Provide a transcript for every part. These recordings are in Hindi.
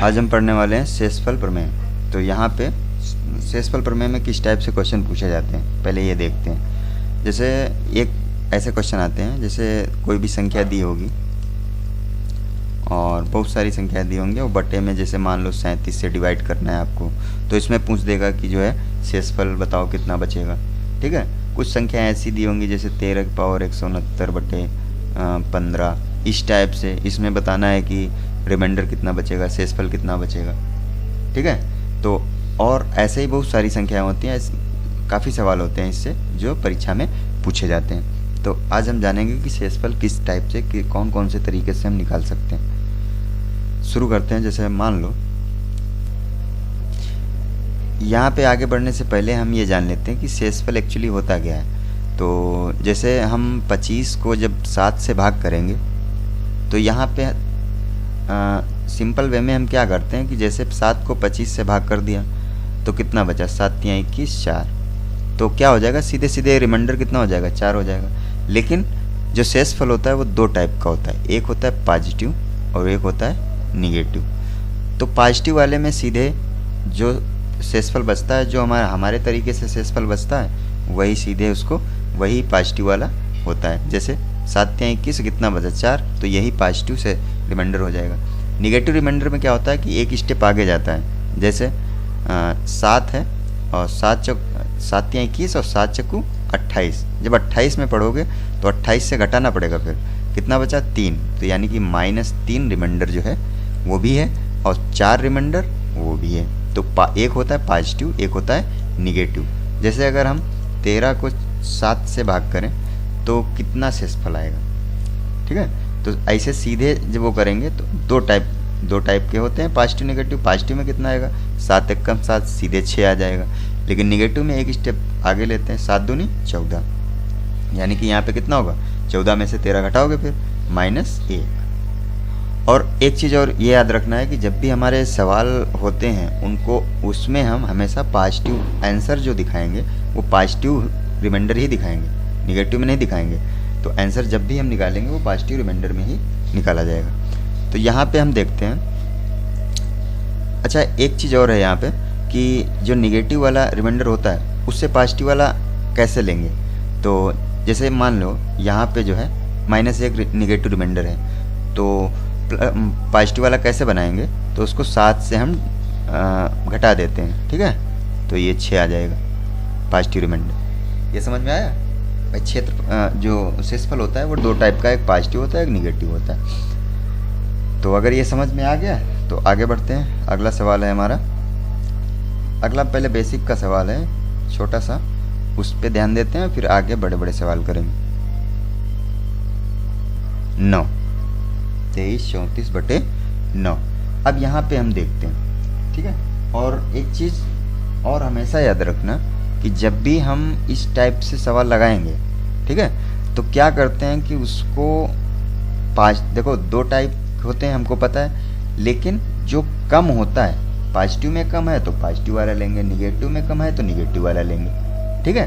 आज हम पढ़ने वाले हैं शेषफल प्रमेय। तो यहाँ पे शेषफल प्रमेय में किस टाइप से क्वेश्चन पूछे जाते हैं पहले ये देखते हैं। जैसे एक ऐसे क्वेश्चन आते हैं, जैसे कोई भी संख्या दी होगी और बहुत सारी संख्या दी होंगी, वो बटे में जैसे मान लो 37 से डिवाइड करना है आपको, तो इसमें पूछ देगा कि जो है शेषफल बताओ कितना बचेगा। ठीक है, कुछ संख्या ऐसी दी होंगी जैसे 13 की पावर 169 बटे 15, इस टाइप से इसमें बताना है कि रिमाइंडर कितना बचेगा, शेषफल कितना बचेगा। ठीक है, तो और ऐसे ही बहुत सारी संख्याएं होती हैं, काफ़ी सवाल होते हैं इससे जो परीक्षा में पूछे जाते हैं। तो आज हम जानेंगे कि शेषफल किस टाइप से, कि कौन कौन से तरीके से हम निकाल सकते हैं। शुरू करते हैं। जैसे मान लो यहाँ पे आगे बढ़ने से पहले हम ये जान लेते हैं कि शेषफल एक्चुअली होता क्या है। तो जैसे हम 25 को जब 7 से भाग करेंगे तो यहाँ पे सिंपल वे में हम क्या करते हैं कि जैसे 7 को 25 से भाग कर दिया तो कितना बचा, 7 या 21 4, तो क्या हो जाएगा, सीधे सीधे रिमाइंडर कितना हो जाएगा, 4 हो जाएगा। लेकिन जो शेषफल होता है वो दो टाइप का होता है, एक होता है पॉजिटिव और एक होता है निगेटिव। तो पॉजिटिव वाले में सीधे जो शेषफल बचता है, जो हमारे तरीके से शेषफल बचता है, वही सीधे उसको वही पॉजिटिव वाला होता है। जैसे 7 या 21 कितना बचा, 4, तो यही पॉजिटिव से रिमाइंडर हो जाएगा। निगेटिव रिमाइंडर में क्या होता है कि एक स्टेप आगे जाता है। जैसे 7 है और 7 या 21 और 7 चक्कू 28, जब 28 में पढ़ोगे तो 28 से घटाना पड़ेगा, फिर कितना बचा, 3, तो यानी कि -3 रिमाइंडर जो है वो भी है और 4 रिमाइंडर वो भी है। तो एक होता है पॉजिटिव, एक होता है निगेटिव। जैसे अगर हम 13 को 7 से भाग करें तो कितना शेषफल आएगा। ठीक है, तो ऐसे सीधे जब वो करेंगे तो दो टाइप के होते हैं, पॉजिटिव निगेटिव। पॉजिटिव में कितना आएगा, 7 × 7 सीधे 6 आ जाएगा। लेकिन निगेटिव में एक स्टेप आगे लेते हैं, 7 दूनी 14, यानी कि यहाँ पे कितना होगा, 14 में से 13 घटाओगे फिर -1। और एक चीज़ और ये याद रखना है कि जब भी हमारे सवाल होते हैं उनको उसमें हम हमेशा पॉजिटिव आंसर जो दिखाएंगे वो पॉजिटिव रिमाइंडर ही दिखाएंगे, निगेटिव में नहीं दिखाएंगे। तो आंसर जब भी हम निकालेंगे वो पॉजिटिव रिमाइंडर में ही निकाला जाएगा। तो यहाँ पे हम देखते हैं। अच्छा, एक चीज़ और है यहाँ पे कि जो निगेटिव वाला रिमाइंडर होता है उससे पॉजिटिव वाला कैसे लेंगे। तो जैसे मान लो यहाँ पे जो है -1 निगेटिव रिमाइंडर है, तो पॉजिटिव वाला कैसे बनाएंगे, तो उसको 7 से हम घटा देते हैं। ठीक है, तो ये 6 आ जाएगा पॉजिटिव रिमाइंडर। ये समझ में आया भाई। क्षेत्र जो शेषफल होता है वो दो टाइप का, एक पॉजिटिव होता है, एक निगेटिव होता है। तो अगर ये समझ में आ गया तो आगे बढ़ते हैं। अगला सवाल है हमारा, अगला पहले बेसिक का सवाल है छोटा सा, उस पर ध्यान देते हैं, फिर आगे बड़े बड़े सवाल करेंगे। 9, 23 34 बटे 9। अब यहाँ पे हम देखते हैं। ठीक है, और एक चीज़ और हमेशा याद रखना कि जब भी हम इस टाइप से सवाल लगाएंगे, ठीक है, तो क्या करते हैं कि उसको देखो 2 टाइप होते हैं हमको पता है, लेकिन जो कम होता है, पॉजिटिव में कम है तो पॉजिटिव वाला लेंगे, निगेटिव में कम है तो निगेटिव वाला लेंगे। ठीक है,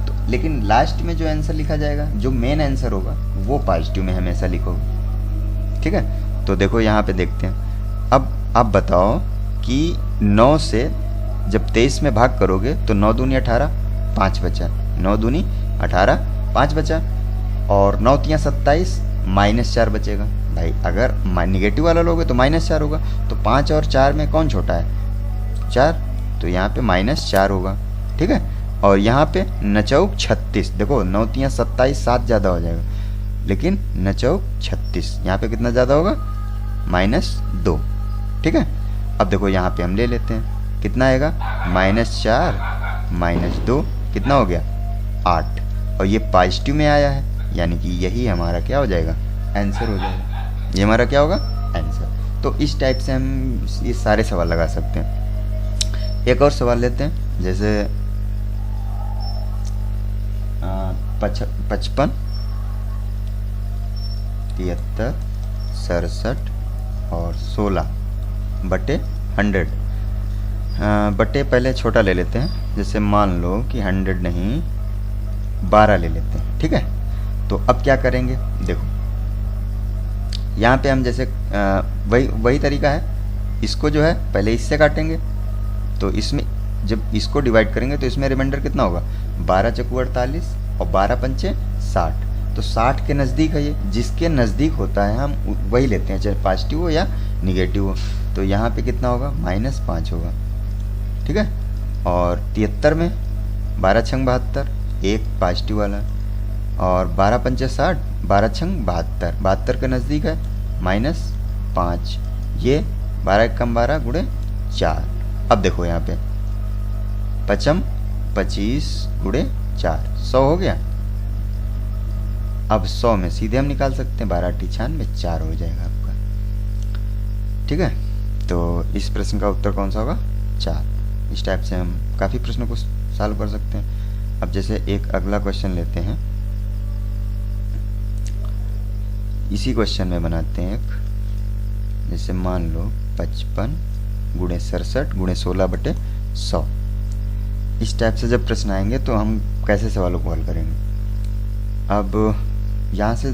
तो लेकिन लास्ट में जो आंसर लिखा जाएगा, जो मेन आंसर होगा, वो पॉजिटिव में हमेशा लिखोगे। ठीक है, तो देखो यहाँ पे देखते हैं। अब आप बताओ कि 9 से जब 23 में भाग करोगे तो 9 दूनी 18, 5 बचा, 9 दूनी 18, 5 बचा, और 9 तियाँ 27, -4 बचेगा। भाई अगर निगेटिव वाला लोगे तो -4 होगा, तो 5 और 4 में कौन छोटा है, 4, तो यहाँ पे -4 होगा। ठीक है, और यहाँ पे 9 36, देखो 9 तियाँ 27, 7 ज़्यादा हो जाएगा, लेकिन 9 36 यहाँ पे कितना ज़्यादा होगा, -2। ठीक है, अब देखो यहाँ पे हम ले लेते हैं, कितना आएगा, -4 -2 कितना हो गया, 8, और ये पॉजिटिव में आया है, यानी कि यही हमारा क्या हो जाएगा, आंसर हो जाएगा। ये हमारा क्या होगा, आंसर। तो इस टाइप से हम ये सारे सवाल लगा सकते हैं। एक और सवाल लेते हैं, जैसे 55 73 67 और 16 बटे 100 बटे पहले छोटा ले लेते हैं। जैसे मान लो कि 100 नहीं 12 ले लेते हैं। ठीक है, तो अब क्या करेंगे, देखो यहाँ पे हम जैसे वही तरीका है इसको जो है पहले इससे काटेंगे, तो इसमें जब इसको डिवाइड करेंगे तो इसमें रिमाइंडर कितना होगा, 12 चक्कू 48 और 12 पंचे 60। तो 60 के नज़दीक है ये, जिसके नज़दीक होता है हम वही लेते हैं, चाहे पॉजिटिव हो या निगेटिव हो। तो यहाँ पे कितना होगा, -5 होगा, ठीक है। और 73 में 12 छंग 72, एक पॉजिटिव वाला, और 12 पंचे 60, 12 छंग 72, 72 के नज़दीक है -5, ये 12 एकम 12 गुणे 4। अब देखो यहाँ पे 5 25 गुणे 4, 100 हो गया। अब 100 में सीधे हम निकाल सकते हैं, 12 8 96, 4 हो जाएगा आपका, ठीक है। तो इस प्रश्न का उत्तर कौन सा होगा, 4। इस टाइप से हम काफ़ी प्रश्नों को सॉल्व कर सकते हैं। अब जैसे एक अगला क्वेश्चन लेते हैं, इसी क्वेश्चन में बनाते हैं एक, जैसे मान लो 55 गुणे 67 गुणे 16/100। इस टाइप से जब प्रश्न आएंगे तो हम कैसे सवालों को हल करेंगे। अब यहाँ से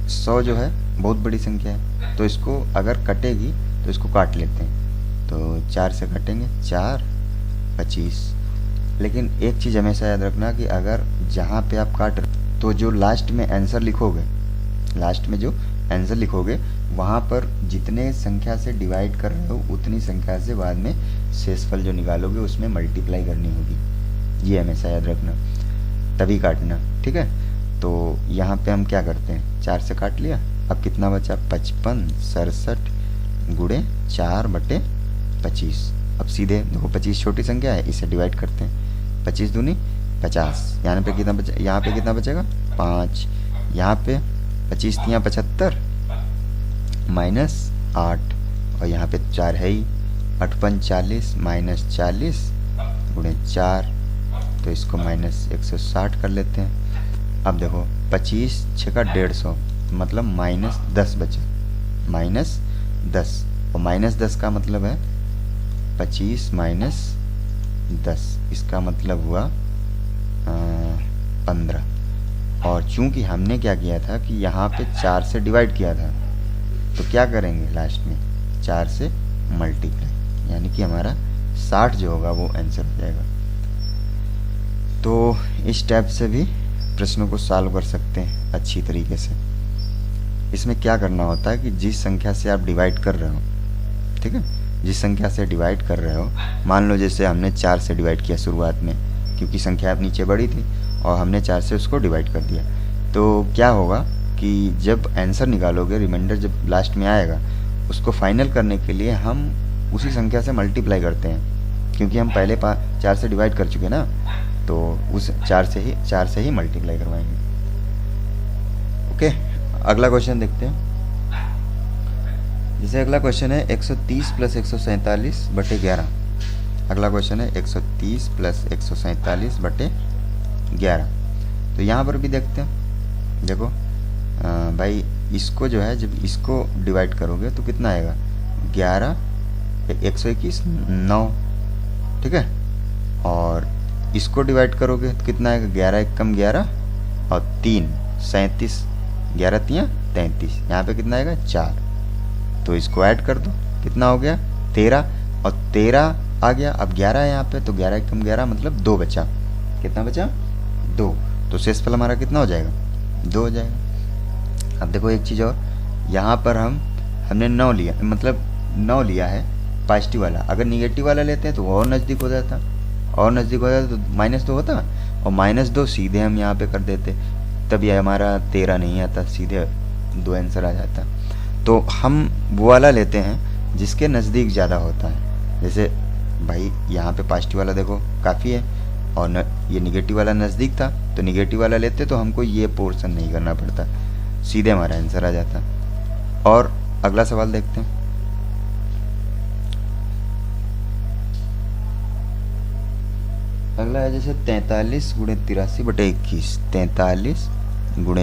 100 जो है बहुत बड़ी संख्या है, तो इसको अगर कटेगी तो इसको काट लेते हैं। तो 4 से काटेंगे, 4 25। लेकिन एक चीज़ हमेशा याद रखना कि अगर जहाँ पे आप काट रहे तो जो लास्ट में आंसर लिखोगे, लास्ट में जो आंसर लिखोगे वहाँ पर जितने संख्या से डिवाइड कर रहे हो उतनी संख्या से बाद में शेषफल जो निकालोगे उसमें मल्टीप्लाई करनी होगी। ये हमेशा याद रखना, तभी काटना, ठीक है। तो यहाँ पे हम क्या करते हैं, 4 से काट लिया, अब कितना बचा, 55 67 गुणे 4/25। अब सीधे देखो 25 छोटी संख्या है, इसे डिवाइड करते हैं, 25 दूनी 50, यहाँ पे कितना बचा, यहाँ पे कितना बचेगा 5, यहाँ पे 25 तियाँ 75 -8, और यहाँ पे 4 है ही, 8 पंच 40 -40 गुणे 4, तो इसको -160 कर लेते हैं। अब देखो 25 6 150, मतलब -10 बचे, -10, और -10 का मतलब है 25 - 10, इसका मतलब हुआ 15। और चूंकि हमने क्या किया था कि यहाँ पे 4 से डिवाइड किया था, तो क्या करेंगे लास्ट में 4 से मल्टीप्लाई, यानी कि हमारा 60 जो होगा वो आंसर हो जाएगा। तो इस टाइप से भी प्रश्नों को सॉल्व कर सकते हैं अच्छी तरीके से। इसमें क्या करना होता है कि जिस संख्या से आप डिवाइड कर रहे हो, ठीक है, जिस संख्या से डिवाइड कर रहे हो, मान लो जैसे हमने 4 से डिवाइड किया शुरुआत में, क्योंकि संख्या अब नीचे बड़ी थी और हमने 4 से उसको डिवाइड कर दिया, तो क्या होगा कि जब आंसर निकालोगे, रिमाइंडर जब लास्ट में आएगा, उसको फाइनल करने के लिए हम उसी संख्या से मल्टीप्लाई करते हैं, क्योंकि हम पहले 4 से डिवाइड कर चुके ना, तो उस 4 से ही मल्टीप्लाई करवाएंगे। ओके, अगला क्वेश्चन देखते हैं। जैसे अगला क्वेश्चन है 130 + 147/11। अगला क्वेश्चन है 130 + 147/11। तो यहाँ पर भी देखते हैं, देखो भाई इसको जो है, जब इसको डिवाइड करोगे तो कितना आएगा, 11 121 9, ठीक है। और इसको डिवाइड करोगे तो कितना आएगा, 11 एकम 11 और 3 37, 11 तियाँ 33, यहाँ पे कितना आएगा 4, तो इसको ऐड कर दो, कितना हो गया 13, और 13 आ गया। अब 11 है यहाँ पे, तो 11 एकम 11 मतलब 2 बचा, कितना बचा 2, तो शेषफल हमारा कितना हो जाएगा 2 हो जाएगा। अब देखो एक चीज़ और, यहाँ पर हमने 9 लिया, मतलब 9 लिया है पॉजिटिव वाला, अगर निगेटिव वाला लेते हैं तो और नज़दीक हो जाता, और नज़दीक हो जाता तो -2 होता, और -2 सीधे हम यहाँ पे कर देते, तब ये हमारा 13 नहीं आता, सीधे 2 आंसर आ जाता। तो हम वो वाला लेते हैं जिसके नज़दीक ज़्यादा होता है। जैसे भाई यहाँ पे पॉजिटिव वाला देखो काफ़ी है, और ये निगेटिव वाला नज़दीक था, तो निगेटिव वाला लेते तो हमको ये पोर्शन नहीं करना पड़ता, सीधे हमारा आंसर आ जाता। और अगला सवाल देखते हैं। अगला है जैसे 43 × 83/21, 43 ×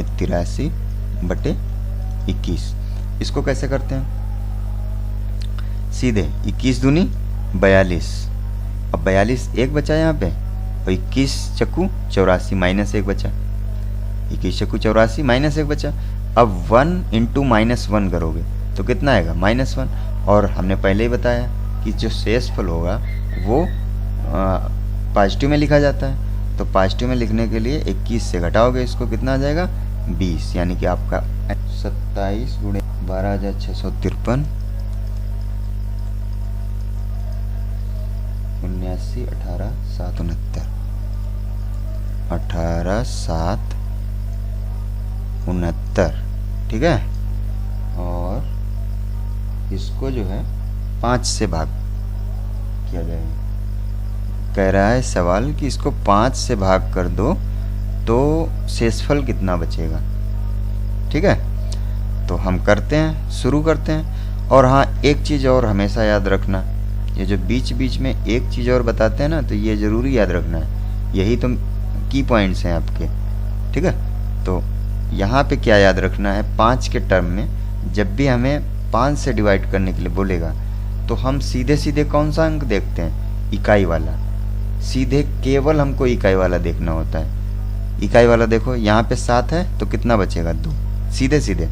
83/21। इसको कैसे करते हैं, सीधे 21 दूनी 42, अब 42 एक बचा यहाँ पे, और 21 चक्कू 84 -1 बचा, 21 चक्कू 84 -1 बचा। अब 1 × -1 करोगे तो कितना आएगा -1, और हमने पहले ही बताया कि जो शेषफल होगा वो पॉजिटिव में लिखा जाता है। तो पॉजिटिव में लिखने के लिए 21 से घटाओगे इसको, कितना आ जाएगा 20, यानी कि आपका 27 गुणे 12,653 79 18 7 69 18 7 69, ठीक है। और इसको जो है 5 से भाग किया जाएगा। कह रहा है सवाल कि इसको 5 से भाग कर दो तो शेषफल कितना बचेगा, ठीक है। तो हम करते हैं, शुरू करते हैं। और हाँ, एक चीज़ और हमेशा याद रखना, ये जो बीच बीच में एक चीज़ और बताते हैं ना, तो ये ज़रूरी याद रखना है। यही तो की पॉइंट्स हैं आपके, ठीक है। तो यहाँ पे क्या याद रखना है, 5 के टर्म में जब भी हमें 5 से डिवाइड करने के लिए बोलेगा तो हम सीधे सीधे कौन सा अंक देखते हैं, इकाई वाला। सीधे केवल हमको इकाई वाला देखना होता है। इकाई वाला देखो, यहाँ पे 7 है तो कितना बचेगा 2, सीधे सीधे।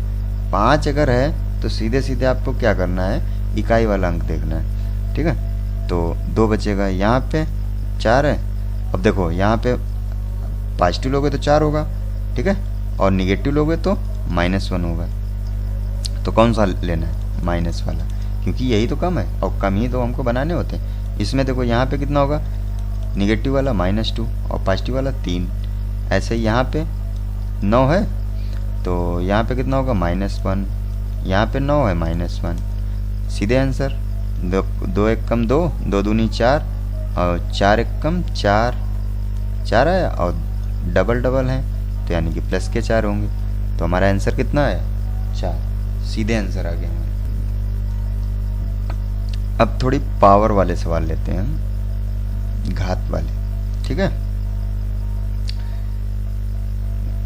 5 अगर है तो सीधे सीधे आपको क्या करना है, इकाई वाला अंक देखना है, ठीक है। तो 2 बचेगा। यहाँ पे 4 है, अब देखो यहाँ पे पॉजिटिव लोगे तो 4 होगा, ठीक है, और निगेटिव लोगे तो -1 होगा। तो कौन सा लेना है, माइनस वाला, क्योंकि यही तो कम है और कम ही तो हमको बनाने होते हैं। इसमें देखो यहाँ पे कितना होगा, निगेटिव वाला -2 और पॉजिटिव वाला 3। ऐसे ही यहाँ पे 9 है तो यहाँ पे कितना होगा -1, यहाँ पे 9 है -1। सीधे आंसर, 2 1 कम 2, 2 दूनी 4 और 4 1 कम 4, 4 आया और डबल डबल है तो यानी कि प्लस के 4 होंगे। तो हमारा आंसर कितना आया, 4। सीधे आंसर आ गया हमारा। अब थोड़ी पावर वाले सवाल लेते हैं, घात वाले, ठीक है।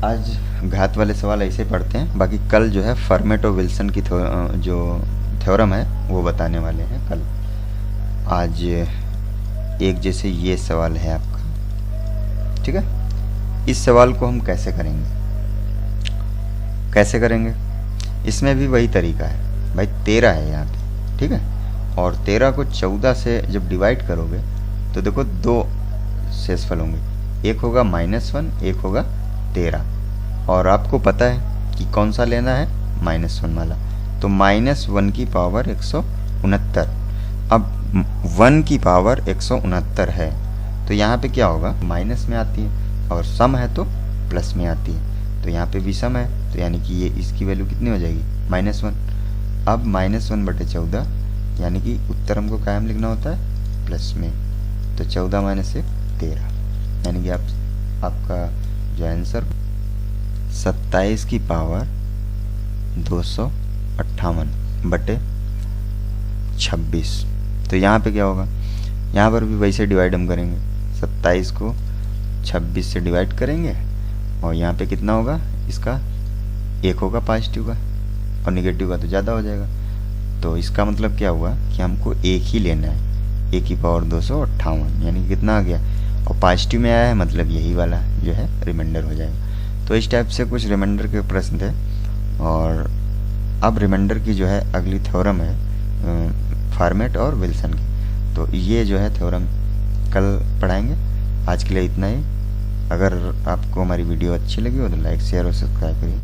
आज घात वाले सवाल ऐसे पढ़ते हैं, बाकी कल जो है फर्मेट और विल्सन की जो थ्योरम है वो बताने वाले हैं कल। आज एक जैसे ये सवाल है आपका, ठीक है। इस सवाल को हम कैसे करेंगे, इसमें भी वही तरीका है भाई। 13 है यहाँ पे, ठीक है, और 13 को 14 से जब डिवाइड करोगे तो देखो 2 शेषफल होंगे, एक होगा -1, एक होगा 13। और आपको पता है कि कौन सा लेना है, -1 वाला। तो -1 की पावर 169। अब 1 की पावर 169 है तो यहाँ पे क्या होगा, माइनस में आती है, और सम है तो प्लस में आती है। तो यहाँ पे भी सम है तो यानी कि ये इसकी वैल्यू कितनी हो जाएगी, -1। अब -1/14 यानी कि उत्तर हमको कायम लिखना होता है प्लस में। तो 14 - 1 13, यानी कि आपका जो आंसर 27 की पावर 258/26। तो यहाँ पे क्या होगा, यहाँ पर भी वैसे डिवाइड हम करेंगे, 27 को 26 से डिवाइड करेंगे और यहाँ पे कितना होगा, इसका 1 होगा पॉजिटिव का और निगेटिव का तो ज़्यादा हो जाएगा। तो इसका मतलब क्या हुआ कि हमको 1 ही लेना है, 1 की पावर 258, यानी कि कितना आ गया, और पॉजिटिव में आया है मतलब यही वाला जो है रिमाइंडर हो जाएगा। तो इस टाइप से कुछ रिमाइंडर के प्रश्न थे। और अब रिमाइंडर की जो है अगली थ्योरम है फॉर्मेट और विल्सन की, तो ये जो है थ्योरम कल पढ़ाएंगे। आज के लिए इतना ही। अगर आपको हमारी वीडियो अच्छी लगी हो तो लाइक शेयर और सब्सक्राइब करिए।